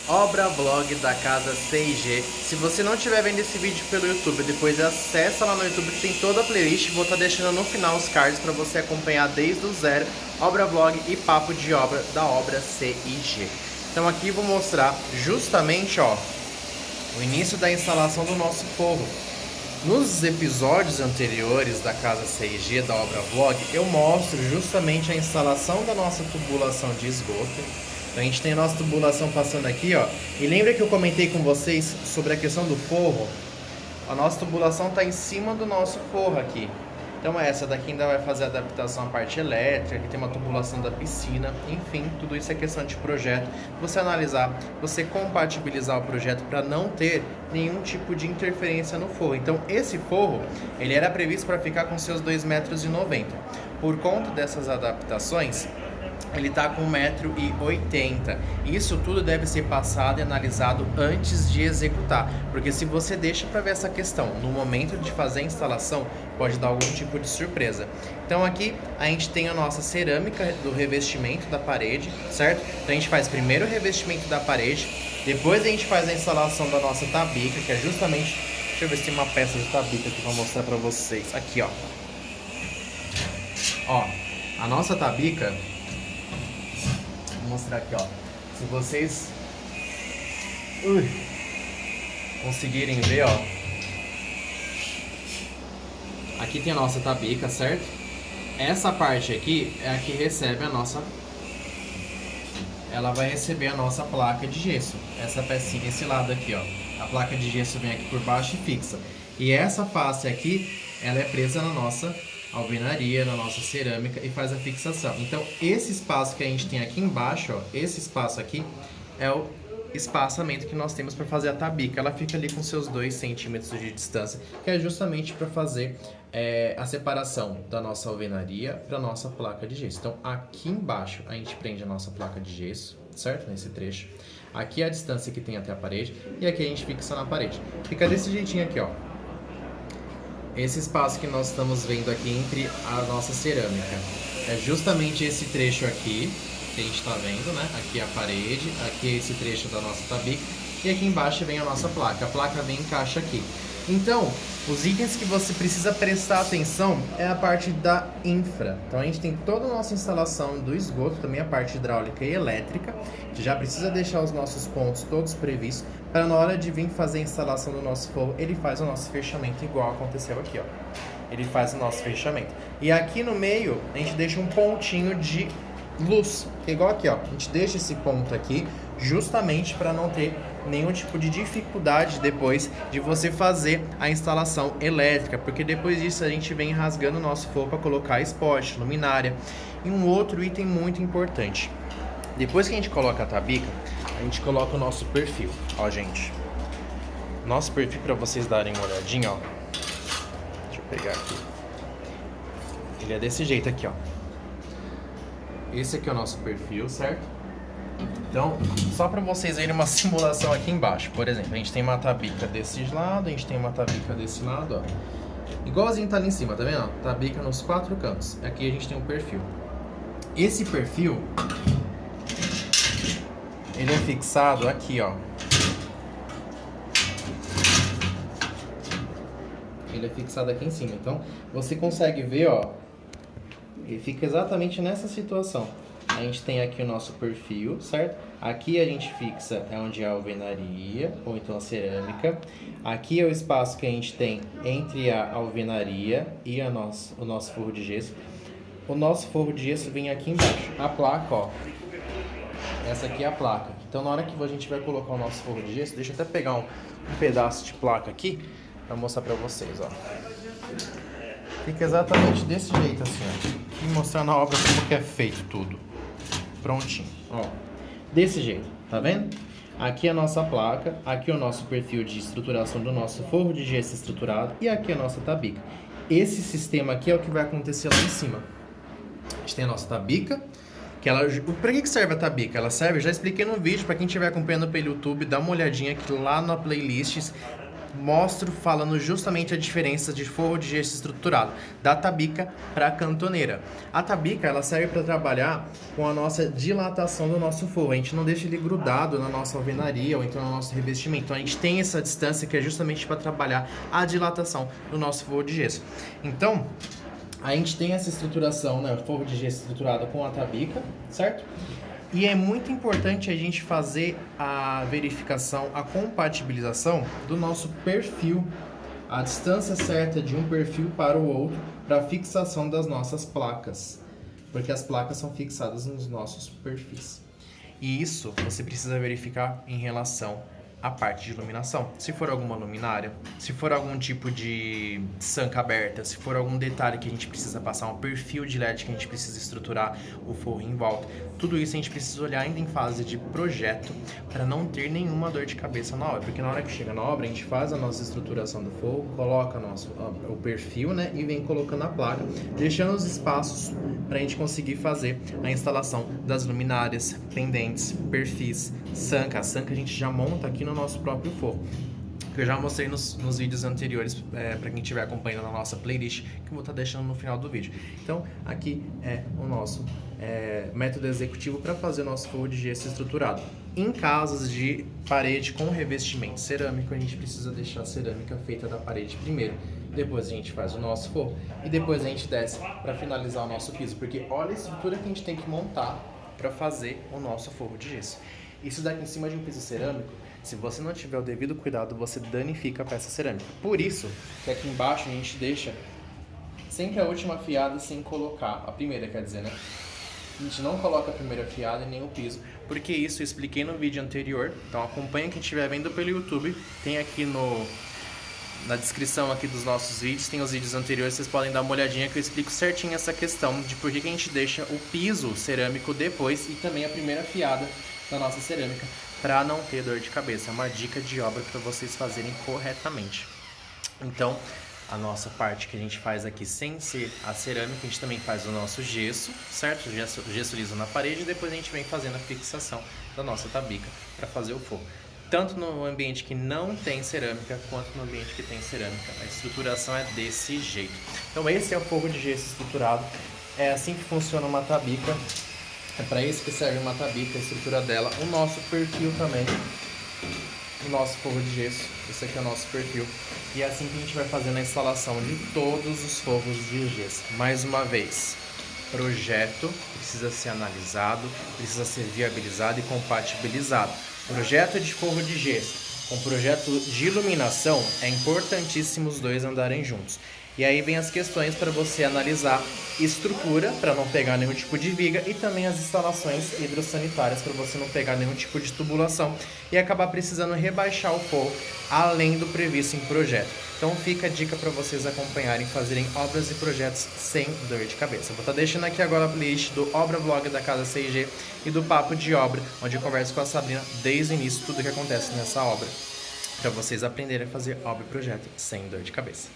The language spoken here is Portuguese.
Obra vlog da casa C&G. Se você não estiver vendo esse vídeo pelo YouTube, depois acessa lá no YouTube que tem toda a playlist. Vou estar deixando no final os cards para você acompanhar desde o zero, obra vlog e papo de obra da obra C&G. Então aqui vou mostrar justamente o início da instalação do nosso forro. Nos episódios anteriores da casa C&G, da obra vlog, eu mostro justamente a instalação da nossa tubulação de esgoto. Então a gente tem a nossa tubulação passando aqui, E lembra que eu comentei com vocês sobre a questão do forro? A nossa tubulação está em cima do nosso forro aqui. Então essa daqui ainda vai fazer a adaptação à parte elétrica, aqui tem uma tubulação da piscina, enfim, tudo isso é questão de projeto. Você analisar, você compatibilizar o projeto para não ter nenhum tipo de interferência no forro. Então esse forro, ele era previsto para ficar com seus 2,90 metros. Por conta dessas adaptações, ele está com 1,80 m. Isso tudo deve ser passado e analisado antes de executar, porque se você deixa para ver essa questão no momento de fazer a instalação, pode dar algum tipo de surpresa. Então aqui a gente tem a nossa cerâmica do revestimento da parede, certo? Então a gente faz primeiro o revestimento da parede, depois a gente faz a instalação da nossa tabica, que é justamente... Deixa eu ver se tem uma peça de tabica aqui para mostrar para vocês. Aqui, a nossa tabica... Vou mostrar aqui, se vocês conseguirem ver, aqui tem a nossa tabica, certo? Essa parte aqui é a que recebe a nossa, ela vai receber a nossa placa de gesso, essa pecinha, esse lado aqui, a placa de gesso vem aqui por baixo e fixa, e essa face aqui, ela é presa na nossa alvenaria, na nossa cerâmica e faz a fixação. Então esse espaço que a gente tem aqui embaixo, esse espaço aqui é o espaçamento que nós temos para fazer a tabica. Ela fica ali com seus 2 centímetros de distância, que é justamente para fazer a separação da nossa alvenaria para nossa placa de gesso. Então aqui embaixo a gente prende a nossa placa de gesso, certo? Nesse trecho. Aqui é a distância que tem até a parede e aqui a gente fixa na parede. Fica desse jeitinho aqui, Esse espaço que nós estamos vendo aqui entre a nossa cerâmica é justamente esse trecho aqui que a gente está vendo, né? Aqui é a parede, aqui é esse trecho da nossa tabica e aqui embaixo vem a nossa placa. A placa vem e encaixa aqui. Então, os itens que você precisa prestar atenção é a parte da infra. Então a gente tem toda a nossa instalação do esgoto, também a parte hidráulica e elétrica. A gente já precisa deixar os nossos pontos todos previstos para na hora de vir fazer a instalação do nosso forro, ele faz o nosso fechamento igual aconteceu aqui, Ele faz o nosso fechamento. E aqui no meio, a gente deixa um pontinho de luz, que é igual aqui, A gente deixa esse ponto aqui justamente para não ter nenhum tipo de dificuldade depois de você fazer a instalação elétrica, porque depois disso a gente vem rasgando o nosso forro para colocar spot, luminária. E um outro item muito importante, depois que a gente coloca a tabica, a gente coloca o nosso perfil, gente. Nosso perfil, para vocês darem uma olhadinha, Deixa eu pegar aqui. Ele é desse jeito aqui, Esse aqui é o nosso perfil, certo? Então, só para vocês verem uma simulação aqui embaixo. Por exemplo, a gente tem uma tabica desse lado, a gente tem uma tabica desse lado, Igualzinho tá ali em cima, tá vendo? Tabica nos 4 cantos. Aqui a gente tem um perfil. Esse perfil, ele é fixado aqui, Ele é fixado aqui em cima. Então, você consegue ver, ele fica exatamente nessa situação. A gente tem aqui o nosso perfil, certo? Aqui a gente fixa onde é a alvenaria, ou então a cerâmica. Aqui é o espaço que a gente tem entre a alvenaria e o nosso forro de gesso. O nosso forro de gesso vem aqui embaixo. A placa, essa aqui é a placa. Então na hora que a gente vai colocar o nosso forro de gesso, deixa eu até pegar um pedaço de placa aqui para mostrar para vocês, Fica exatamente desse jeito assim, E mostrar na obra como que é feito tudo. Prontinho, desse jeito, tá vendo? Aqui é a nossa placa, aqui é o nosso perfil de estruturação do nosso forro de gesso estruturado e aqui é a nossa tabica. Esse sistema aqui é o que vai acontecer lá em cima. A gente tem a nossa tabica, para que serve a tabica? Ela serve, já expliquei no vídeo, para quem estiver acompanhando pelo YouTube, dá uma olhadinha aqui lá na playlist mostro falando justamente a diferença de forro de gesso estruturado da tabica para a cantoneira. A tabica ela serve para trabalhar com a nossa dilatação do nosso forro. A gente não deixa ele grudado na nossa alvenaria ou então no nosso revestimento. Então a gente tem essa distância que é justamente para trabalhar a dilatação do nosso forro de gesso. Então a gente tem essa estruturação, né, o forro de gesso estruturado com a tabica, certo? E é muito importante a gente fazer a verificação, a compatibilização do nosso perfil, a distância certa de um perfil para o outro, para a fixação das nossas placas, porque as placas são fixadas nos nossos perfis. E isso você precisa verificar em relação à parte de iluminação. Se for alguma luminária, se for algum tipo de sanca aberta, se for algum detalhe que a gente precisa passar, um perfil de LED que a gente precisa estruturar o forro em volta, tudo isso a gente precisa olhar ainda em fase de projeto para não ter nenhuma dor de cabeça na obra, porque na hora que chega na obra a gente faz a nossa estruturação do forro, coloca o perfil, né, e vem colocando a placa, deixando os espaços para a gente conseguir fazer a instalação das luminárias, pendentes, perfis, sanca. A sanca a gente já monta aqui no nosso próprio forro, que eu já mostrei nos vídeos anteriores para quem estiver acompanhando na nossa playlist, que eu vou estar deixando no final do vídeo. Então aqui é o nosso método executivo para fazer o nosso forro de gesso estruturado. Em casos de parede com revestimento cerâmico, a gente precisa deixar a cerâmica feita da parede primeiro. Depois a gente faz o nosso forro e depois a gente desce para finalizar o nosso piso, porque olha a estrutura que a gente tem que montar para fazer o nosso forro de gesso. Isso daqui em cima de um piso cerâmico, se você não tiver o devido cuidado, você danifica a peça cerâmica. Por isso que aqui embaixo a gente deixa sempre a última fiada sem colocar, a primeira quer dizer, né? A gente não coloca a primeira fiada e nem o piso, porque isso eu expliquei no vídeo anterior. Então acompanha quem estiver vendo pelo YouTube, tem aqui na descrição aqui dos nossos vídeos, tem os vídeos anteriores, vocês podem dar uma olhadinha que eu explico certinho essa questão de por que a gente deixa o piso cerâmico depois e também a primeira fiada da nossa cerâmica, para não ter dor de cabeça. É uma dica de obra para vocês fazerem corretamente. Então, a nossa parte que a gente faz aqui sem ser a cerâmica, a gente também faz o nosso gesso, certo? Gesso liso na parede, e depois a gente vem fazendo a fixação da nossa tabica para fazer o forro. Tanto no ambiente que não tem cerâmica, quanto no ambiente que tem cerâmica. A estruturação é desse jeito. Então esse é o forro de gesso estruturado. É assim que funciona uma tabica. É para isso que serve uma tabica, a estrutura dela. O nosso perfil também. O nosso forro de gesso. Esse aqui é o nosso perfil. E é assim que a gente vai fazendo a instalação de todos os forros de gesso. Mais uma vez, projeto precisa ser analisado, precisa ser viabilizado e compatibilizado. Projeto de forro de gesso com projeto de iluminação, é importantíssimo os dois andarem juntos. E aí vem as questões para você analisar estrutura, para não pegar nenhum tipo de viga, e também as instalações hidrossanitárias, para você não pegar nenhum tipo de tubulação e acabar precisando rebaixar o forro além do previsto em projeto. Então fica a dica para vocês acompanharem, fazerem obras e projetos sem dor de cabeça. Vou estar deixando aqui agora a playlist do Obra Vlog da Casa C&G e do Papo de Obra, onde eu converso com a Sabrina desde o início, tudo que acontece nessa obra, para vocês aprenderem a fazer obra e projeto sem dor de cabeça.